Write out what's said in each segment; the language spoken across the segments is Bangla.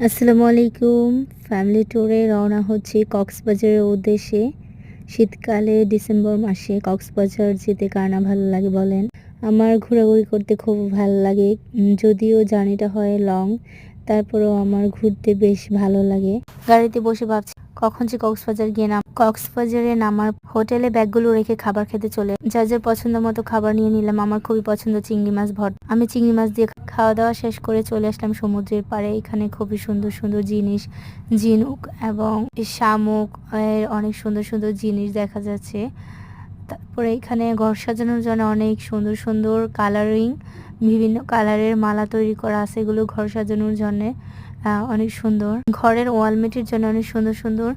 আসসালামু আলাইকুম। ফ্যামিলি ট্যুরে রওনা হচ্ছি কক্সবাজারের উদ্দেশ্যে। শীতকালে ডিসেম্বর মাসে কক্সবাজার যেতে কার না ভালো লাগে বলেন? আমার ঘোরাঘুরি করতে খুব ভালো লাগে। যদিও জার্নিটা হয় লং, তারপরেও আমার ঘুরতে বেশ ভালো লাগে। গাড়িতে বসে ভাবছি কখন যে কক্সবাজার গিয়ে কক্সবাজারে নামার হোটেলে ব্যাগগুলো রেখে খাবার খেতে চলে যার যার পছন্দ মতো খাবার নিয়ে নিলাম। আমার খুবই পছন্দ চিংড়ি মাছ ভর্তা। আমি চিংড়ি মাছ দিয়ে খাওয়া দাওয়া শেষ করে চলে আসলাম সমুদ্রের পাড়ে। এখানে খুবই সুন্দর সুন্দর জিনিস, ঝিনুক এবং শামুক এর অনেক সুন্দর সুন্দর জিনিস দেখা যাচ্ছে। তারপরে এখানে ঘর সাজানোর জন্য অনেক সুন্দর সুন্দর কালারিং বিভিন্ন কালারের মালা তৈরি করা আছে। এগুলো ঘর সাজানোর জন্য অনেক সুন্দর। ঘরের ওয়ালমেটের জন্য অনেক সুন্দর সুন্দর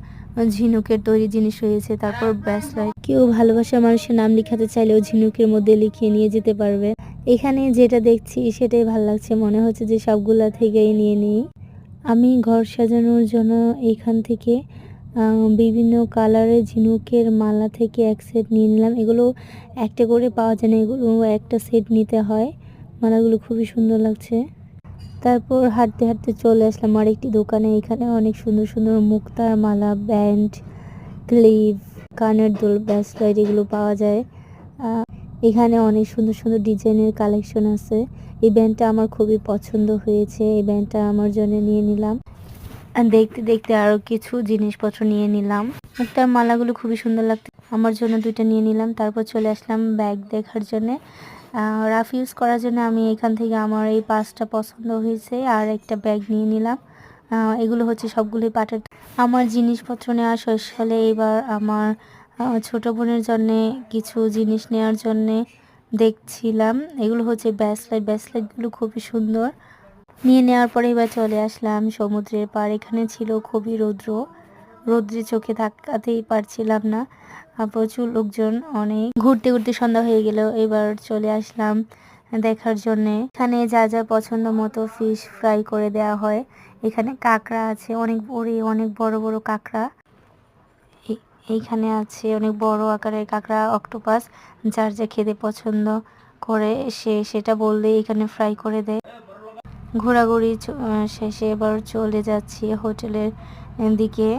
ঝিনুকের তৈরি জিনিস রয়েছে। তারপর ব্যাসলাইট, কেউ ভালোবাসার মানুষের নাম লিখাতে চাইলেও ঝিনুকের মধ্যে লিখিয়ে নিয়ে যেতে পারবে। এখানে যেটা দেখছি সেটাই ভালো লাগছে, মনে হচ্ছে যে সবগুলা থেকেই নিয়ে নিই। আমি ঘর সাজানোর জন্য এখান থেকে বিভিন্ন কালারের ঝিনুকের মালা থেকে এক সেট নিয়ে নিলাম। এগুলো একটা করে পাওয়া যায় না, এগুলো একটা সেট নিতে হয়। মালাগুলো খুবই সুন্দর লাগছে। তারপর হাঁটতে হাঁটতে চলে আসলাম আরেকটি দোকানে। এখানে অনেক সুন্দর সুন্দর মুক্তার মালা, ব্যান্ড, ক্লিপ, কানের দুল, ব্রেসলেট এগুলো পাওয়া যায়। এখানে অনেক সুন্দর সুন্দর ডিজাইনের কালেকশন আছে। এই ব্যান্ডটা আমার খুবই পছন্দ হয়েছে, এই ব্যান্ডটা আমার জন্য নিয়ে নিলাম। দেখতে দেখতে আরো কিছু জিনিসপত্র নিয়ে নিলাম। মুক্তার মালাগুলো খুবই সুন্দর লাগছে, আমার জন্য দুইটা নিয়ে নিলাম। তারপর চলে আসলাম ব্যাগ দেখার জন্য, রাফ ইউজ করার জন্য। আমি এখান থেকে আমার এই 5টা পছন্দ হয়েছে আর একটা ব্যাগ নিয়ে নিলাম। এগুলো হচ্ছে সবগুলোই পাটের। আমার জিনিসপত্র নেওয়া শেষ হলে এবার আমার ছোট বোনের জন্য কিছু জিনিস নেওয়ার জন্যে দেখছিলাম। এগুলো হচ্ছে ব্রেসলেটগুলো খুবই সুন্দর। নিয়ে নেওয়ার পরে এবার চলে আসলাম সমুদ্রের পাড়। এখানে ছিল খুবই রৌদ্রে চোখে তাকাতেই পারছিলাম না। প্রচুর লোকজন, অনেক ঘুরতে ঘুরতে সন্ধ্যা হয়ে গেল। এবার চলে আসলাম দেখার জন্যে। এখানে যা যা পছন্দ মতো ফিশ ফ্রাই করে দেওয়া হয়। এখানে কাঁকড়া আছে, অনেক বড় বড় কাঁকড়া। এইখানে আছে অনেক বড় আকারের কাঁকড়া, অক্টোপাস। যার যা খেতে পছন্দ করে সে সেটা বললে এখানে ফ্রাই করে দেয়। ঘোরাঘুরি শেষে এবার চলে যাচ্ছি হোটেলের দিকে।